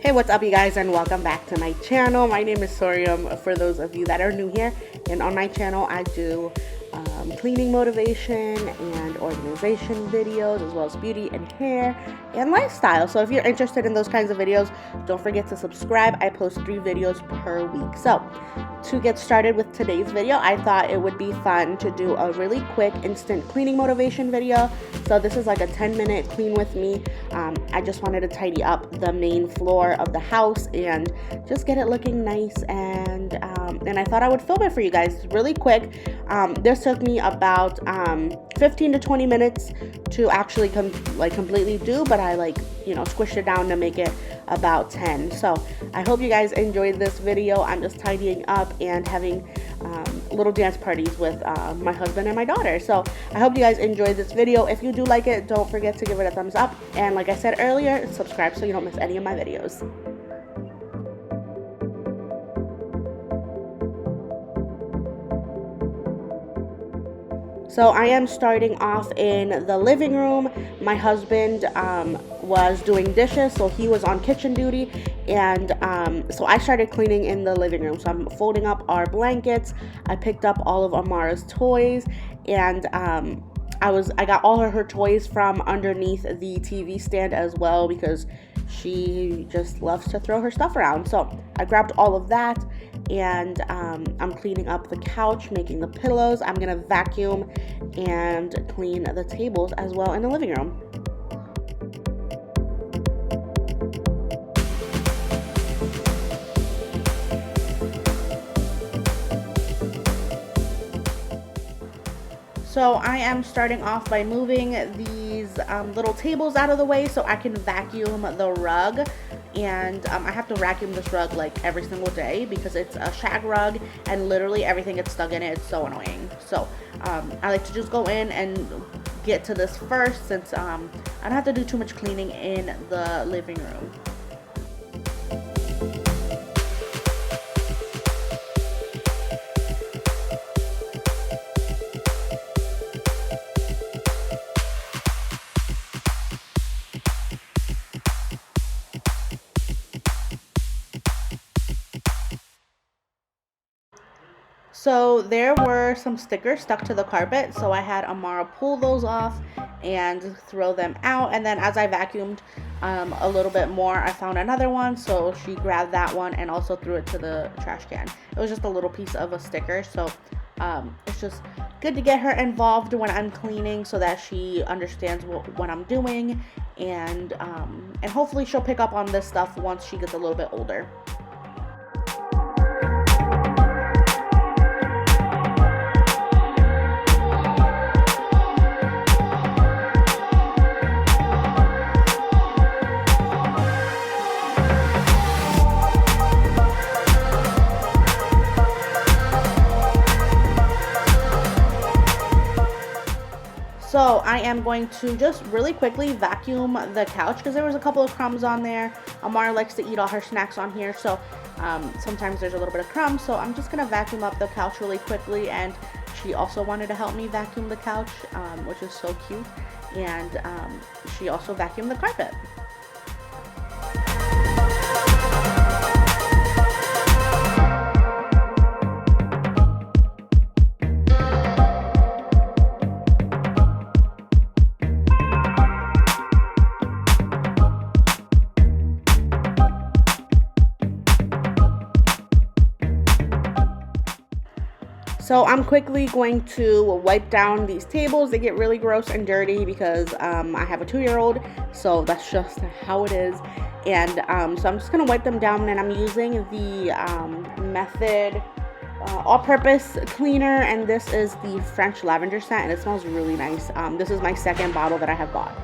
Hey, what's up you guys, and welcome back to my channel. My name is Sorium for those of you that are new here, and on my channel I do cleaning motivation and organization videos, as well as beauty and hair and lifestyle. So if you're interested in those kinds of videos, don't forget to subscribe. I post 3 videos per week. So to get started with today's video, I thought it would be fun to do a really quick instant cleaning motivation video. So this is like a 10-minute clean with me. I just wanted to tidy up the main floor of the house and just get it looking nice, and I thought I would film it for you guys really quick. This took me about 15 to 20 minutes to actually completely do, but I squished it down to make it about 10. So I hope you guys enjoyed this video. I'm just tidying up and having little dance parties with my husband and my daughter. So I hope you guys enjoyed this video. If you do like it, don't forget to give it a thumbs up, and like I said earlier, subscribe so you don't miss any of my videos. So I am starting off in the living room. My husband was doing dishes, so he was on kitchen duty, and so I started cleaning in the living room. So I'm folding up our blankets. I picked up all of Amara's toys, and I got all of her toys from underneath the TV stand as well, because she just loves to throw her stuff around. So I grabbed all of that, and I'm cleaning up the couch, making the pillows. I'm gonna vacuum and clean the tables as well in the living room. So I am starting off by moving these little tables out of the way so I can vacuum the rug. And I have to vacuum this rug like every single day because it's a shag rug and literally everything gets stuck in it. It's so annoying. So I like to just go in and get to this first, since I don't have to do too much cleaning in the living room. So there were some stickers stuck to the carpet, so I had Amara pull those off and throw them out. And then as I vacuumed a little bit more, I found another one, so she grabbed that one and also threw it to the trash can. It was just a little piece of a sticker, so it's just good to get her involved when I'm cleaning so that she understands what I'm doing, and hopefully she'll pick up on this stuff once she gets a little bit older. So I am going to just really quickly vacuum the couch because there was a couple of crumbs on there. Amara likes to eat all her snacks on here, so sometimes there's a little bit of crumbs. So I'm just gonna vacuum up the couch really quickly, and she also wanted to help me vacuum the couch, which is so cute. And she also vacuumed the carpet. So I'm quickly going to wipe down these tables. They get really gross and dirty because I have a 2-year-old, so that's just how it is. And so I'm just gonna wipe them down, and I'm using the Method all-purpose cleaner, and this is the French lavender scent, and it smells really nice. This is my second bottle that I have bought.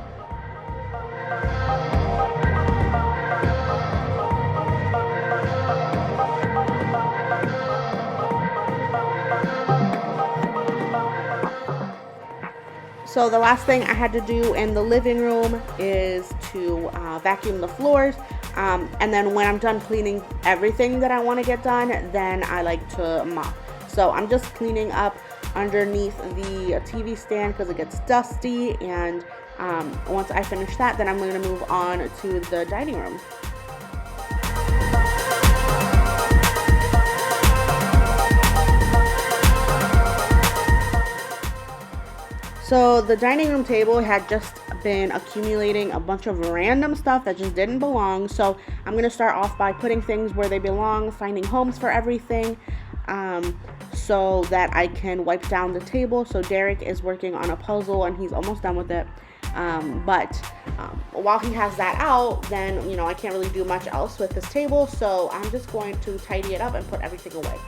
So the last thing I had to do in the living room is to vacuum the floors. And then when I'm done cleaning everything that I want to get done, then I like to mop. So I'm just cleaning up underneath the TV stand because it gets dusty, and once I finish that, then I'm going to move on to the dining room. So the dining room table had just been accumulating a bunch of random stuff that just didn't belong. So I'm going to start off by putting things where they belong, finding homes for everything, so that I can wipe down the table. So Derek is working on a puzzle and he's almost done with it. But while he has that out, then, you know, I can't really do much else with this table. So I'm just going to tidy it up and put everything away.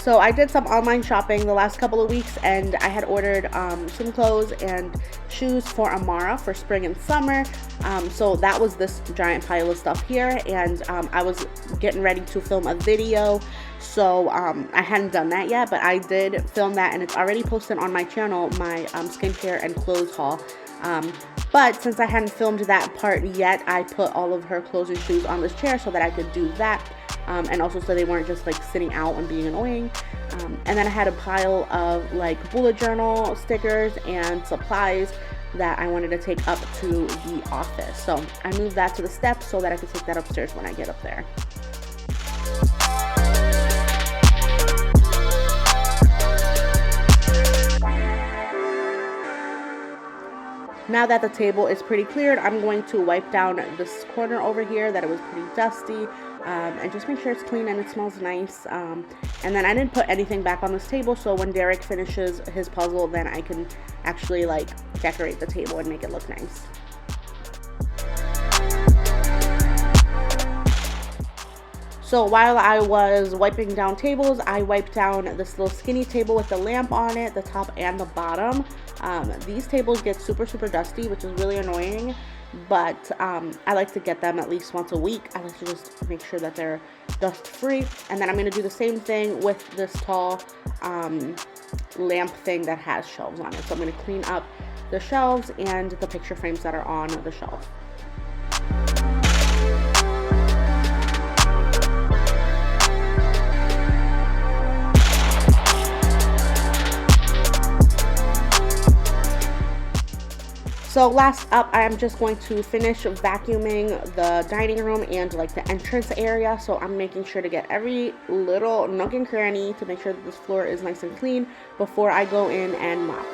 So I did some online shopping the last couple of weeks, and I had ordered some clothes and shoes for Amara for spring and summer. So that was this giant pile of stuff here, and I was getting ready to film a video. So I hadn't done that yet, but I did film that, and it's already posted on my channel, my skincare and clothes haul. But since I hadn't filmed that part yet, I put all of her clothes and shoes on this chair so that I could do that. And also so they weren't just like sitting out and being annoying. And then I had a pile of like bullet journal stickers and supplies that I wanted to take up to the office. So I moved that to the steps so that I could take that upstairs when I get up there. Now that the table is pretty cleared, I'm going to wipe down this corner over here that it was pretty dusty, and just make sure it's clean and it smells nice. And then I didn't put anything back on this table, so when Derek finishes his puzzle, then I can actually like decorate the table and make it look nice. So while I was wiping down tables, I wiped down this little skinny table with the lamp on it, the top and the bottom. These tables get super dusty, which is really annoying, but I like to get them at least once a week. I like to just make sure that they're dust free. And then I'm going to do the same thing with this tall lamp thing that has shelves on it. So I'm going to clean up the shelves and the picture frames that are on the shelf. So last up, I am just going to finish vacuuming the dining room and like the entrance area. So I'm making sure to get every little nook and cranny to make sure that this floor is nice and clean before I go in and mop.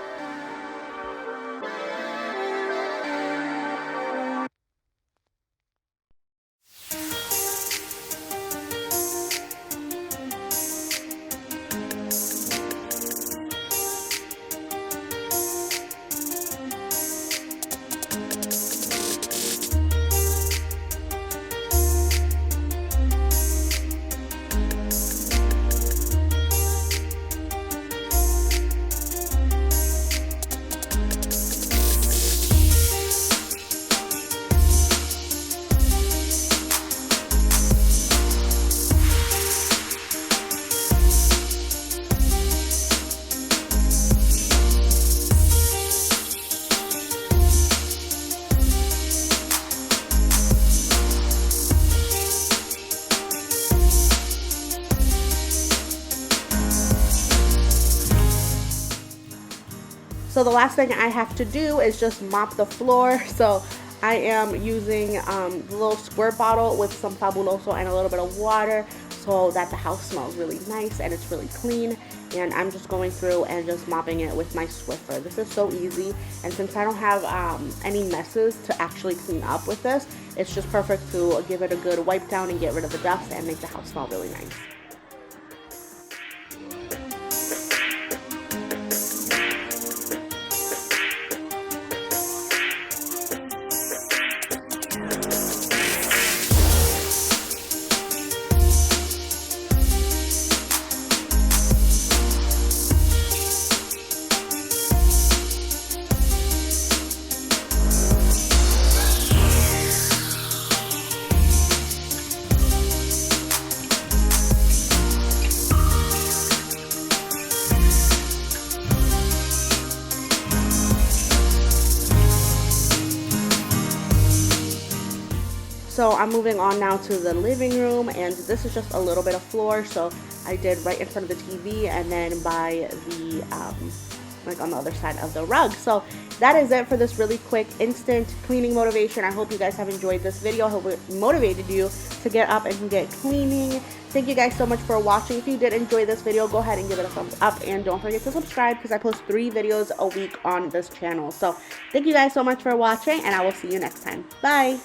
So the last thing I have to do is just mop the floor. So I am using the little squirt bottle with some Fabuloso and a little bit of water so that the house smells really nice and it's really clean. And I'm just going through and just mopping it with my Swiffer. This is so easy, and since I don't have any messes to actually clean up with this, it's just perfect to give it a good wipe down and get rid of the dust and make the house smell really nice. So I'm moving on now to the living room, and this is just a little bit of floor. So I did right in front of the TV and then by the like on the other side of the rug. So that is it for this really quick instant cleaning motivation. I hope you guys have enjoyed this video. I hope it motivated you to get up and get cleaning. Thank you guys so much for watching. If you did enjoy this video, go ahead and give it a thumbs up, and don't forget to subscribe because I post 3 videos a week on this channel. So thank you guys so much for watching, and I will see you next time. Bye.